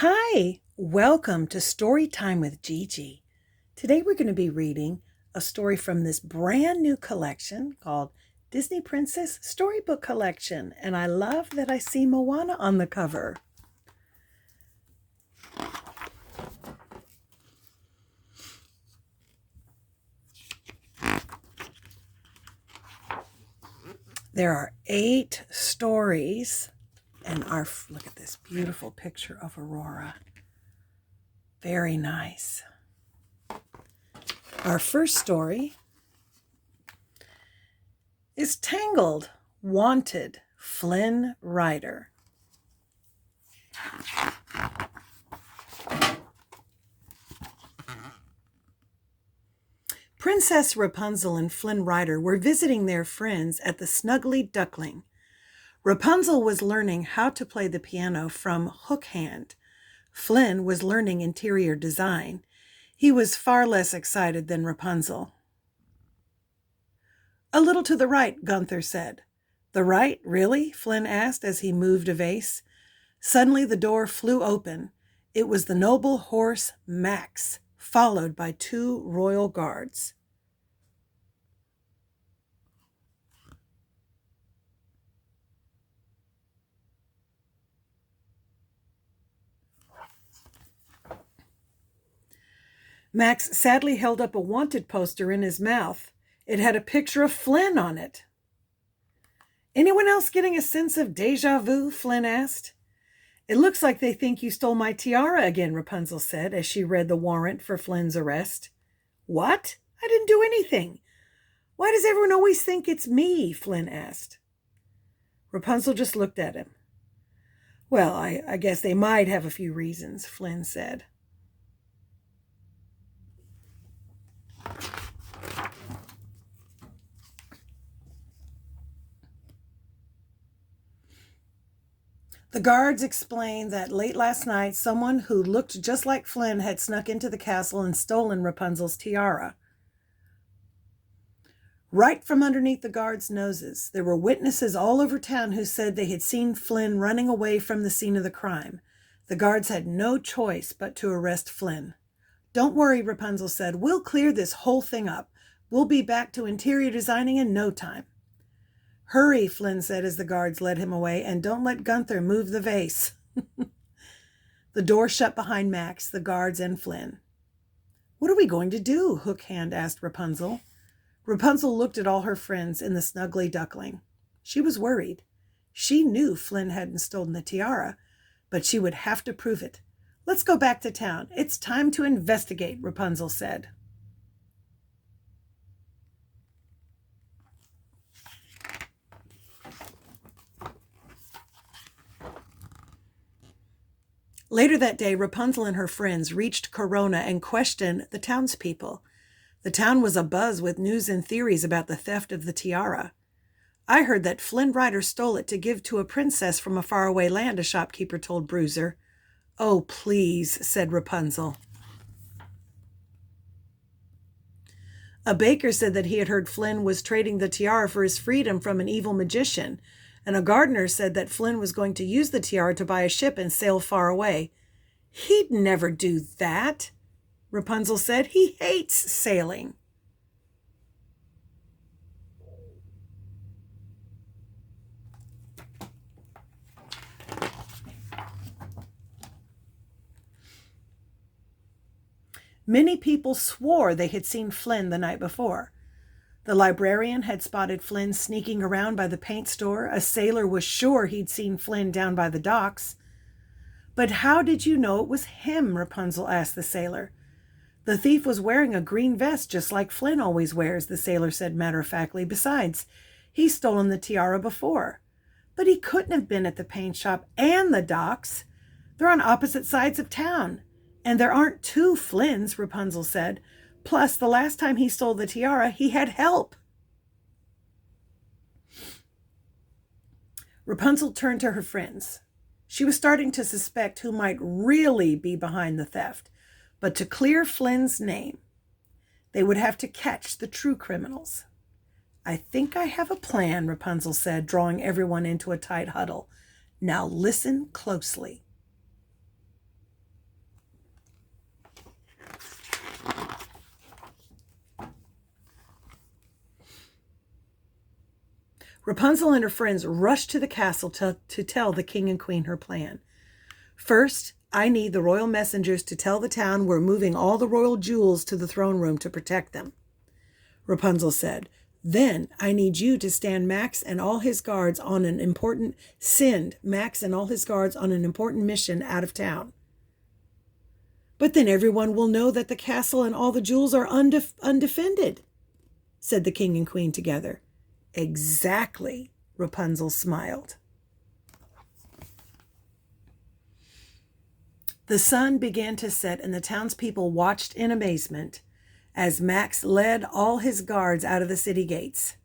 Hi, welcome to Storytime with Gigi. Today we're going to be reading a story from this brand new collection called Disney Princess Storybook Collection, and I love that I see Moana on the cover. There are 8 stories, and look at this beautiful picture of Aurora. Very nice. Our first story is Tangled, Wanted, Flynn Ryder. Princess Rapunzel and Flynn Ryder were visiting their friends at the Snuggly Duckling. Rapunzel was learning how to play the piano from hook hand. Flynn was learning interior design. He was far less excited than Rapunzel. "A little to the right," Gunther said. "The right, really?" Flynn asked as he moved a vase. Suddenly the door flew open. It was the noble horse Max, followed by 2 royal guards. Max sadly held up a wanted poster in his mouth. It had a picture of Flynn on it. "Anyone else getting a sense of déjà vu?" Flynn asked. "It looks like they think you stole my tiara again," Rapunzel said as she read the warrant for Flynn's arrest. "What? I didn't do anything. Why does everyone always think it's me?" Flynn asked. Rapunzel just looked at him. "Well, I guess they might have a few reasons," Flynn said. The guards explained that late last night, someone who looked just like Flynn had snuck into the castle and stolen Rapunzel's tiara. Right from underneath the guards' noses, there were witnesses all over town who said they had seen Flynn running away from the scene of the crime. The guards had no choice but to arrest Flynn. "Don't worry," Rapunzel said. "We'll clear this whole thing up. We'll be back to interior designing in no time." "Hurry," Flynn said as the guards led him away, "and don't let Gunther move the vase." The door shut behind Max, the guards, and Flynn. "What are we going to do?" Hook Hand asked Rapunzel. Rapunzel looked at all her friends in the Snuggly Duckling. She was worried. She knew Flynn hadn't stolen the tiara, but she would have to prove it. "Let's go back to town. It's time to investigate," Rapunzel said. Later that day, Rapunzel and her friends reached Corona and questioned the townspeople. The town was abuzz with news and theories about the theft of the tiara. "I heard that Flynn Ryder stole it to give to a princess from a faraway land," a shopkeeper told Bruiser. "Oh, please," said Rapunzel. A baker said that he had heard Flynn was trading the tiara for his freedom from an evil magician, and a gardener said that Flynn was going to use the tiara to buy a ship and sail far away. "He'd never do that," Rapunzel said. "He hates sailing." Many people swore they had seen Flynn the night before. The librarian had spotted Flynn sneaking around by the paint store. A sailor was sure he'd seen Flynn down by the docks. "But how did you know it was him?" Rapunzel asked the sailor. "The thief was wearing a green vest just like Flynn always wears," the sailor said matter-of-factly. "Besides, he's stolen the tiara before." "But he couldn't have been at the paint shop and the docks. They're on opposite sides of town. And there aren't 2 Flynns," Rapunzel said. "Plus, the last time he stole the tiara, he had help." Rapunzel turned to her friends. She was starting to suspect who might really be behind the theft. But to clear Flynn's name, they would have to catch the true criminals. "I think I have a plan," Rapunzel said, drawing everyone into a tight huddle. "Now listen closely." Rapunzel and her friends rushed to the castle to tell the king and queen her plan. First, I need the royal messengers to tell the town we're moving all the royal jewels to the throne room to protect them, Rapunzel said. Then I need you to send Max and all his guards on an important mission out of town. But then everyone will know that the castle and all the jewels are undefended, said the king and queen together. Exactly, Rapunzel smiled. The sun began to set, and the townspeople watched in amazement as Max led all his guards out of the city gates.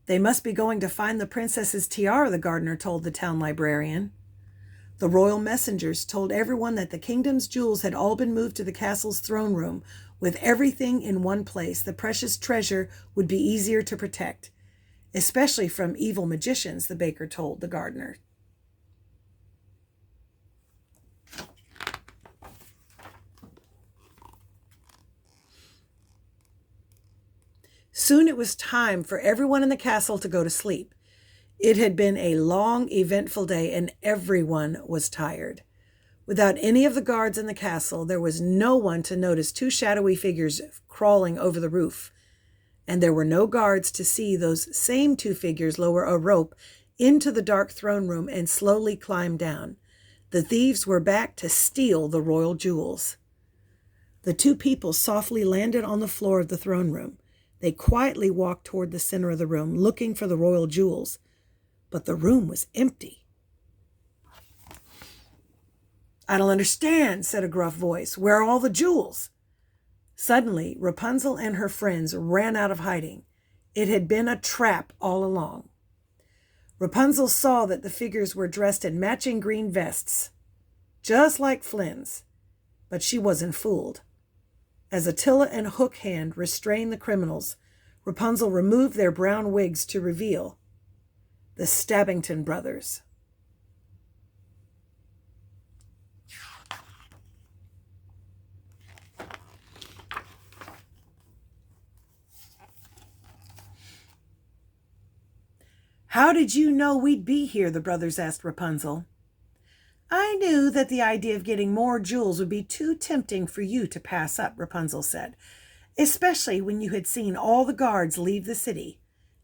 They must be going to find the princess's tiara, the gardener told the town librarian. The royal messengers told everyone that the kingdom's jewels had all been moved to the castle's throne room. With everything in one place, the precious treasure would be easier to protect, especially from evil magicians, the baker told the gardener. Soon it was time for everyone in the castle to go to sleep. It had been a long, eventful day, and everyone was tired. Without any of the guards in the castle, there was no one to notice two shadowy figures crawling over the roof. And there were no guards to see those same two figures lower a rope into the dark throne room and slowly climb down. The thieves were back to steal the royal jewels. The two people softly landed on the floor of the throne room. They quietly walked toward the center of the room, looking for the royal jewels. But the room was empty. I don't understand, said a gruff voice. Where are all the jewels? Suddenly, Rapunzel and her friends ran out of hiding. It had been a trap all along. Rapunzel saw that the figures were dressed in matching green vests, just like Flynn's, but she wasn't fooled. As Attila and Hook Hand restrained the criminals, Rapunzel removed their brown wigs to reveal the Stabbington brothers. How did you know we'd be here? The brothers asked Rapunzel. I knew that the idea of getting more jewels would be too tempting for you to pass up, Rapunzel said, especially when you had seen all the guards leave the city.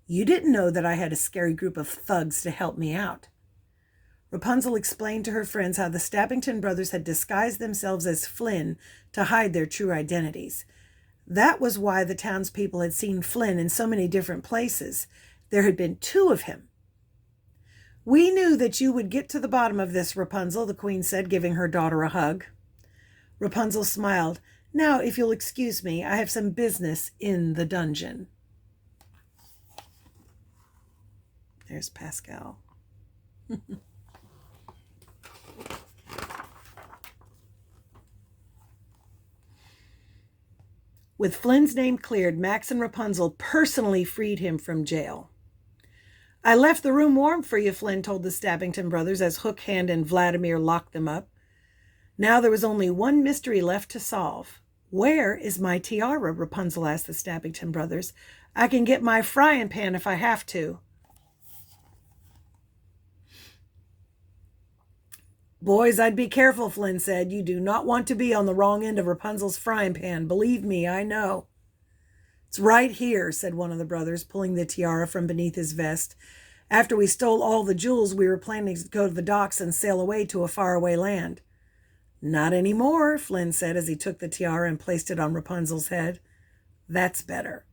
You didn't know that I had a scary group of thugs to help me out. Rapunzel explained to her friends how the Stabbington brothers had disguised themselves as Flynn to hide their true identities. That was why the townspeople had seen Flynn in so many different places. There had been two of him. We knew that you would get to the bottom of this, Rapunzel, the queen said, giving her daughter a hug. Rapunzel smiled. Now, if you'll excuse me, I have some business in the dungeon. There's Pascal. With Flynn's name cleared, Max and Rapunzel personally freed him from jail. I left the room warm for you, Flynn told the Stabbington brothers as Hook Hand and Vladimir locked them up. Now there was only one mystery left to solve. Where is my tiara? Rapunzel asked the Stabbington brothers. I can get my frying pan if I have to. Boys, I'd be careful, Flynn said. You do not want to be on the wrong end of Rapunzel's frying pan. Believe me, I know. It's right here, said one of the brothers, pulling the tiara from beneath his vest. After we stole all the jewels, we were planning to go to the docks and sail away to a faraway land. Not anymore, Flynn said as he took the tiara and placed it on Rapunzel's head. That's better.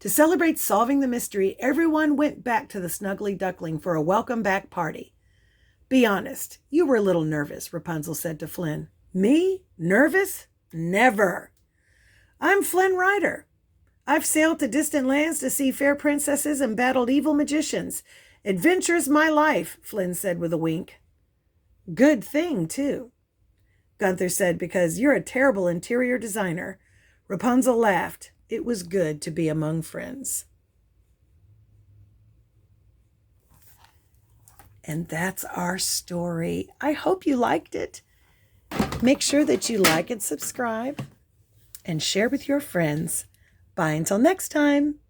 To celebrate solving the mystery, everyone went back to the Snuggly Duckling for a welcome back party. Be honest, you were a little nervous, Rapunzel said to Flynn. Me? Nervous? Never. I'm Flynn Ryder. I've sailed to distant lands to see fair princesses and battled evil magicians. Adventure's my life, Flynn said with a wink. Good thing, too, Gunther said, because you're a terrible interior designer. Rapunzel laughed. It was good to be among friends. And that's our story. I hope you liked it. Make sure that you like and subscribe and share with your friends. Bye until next time.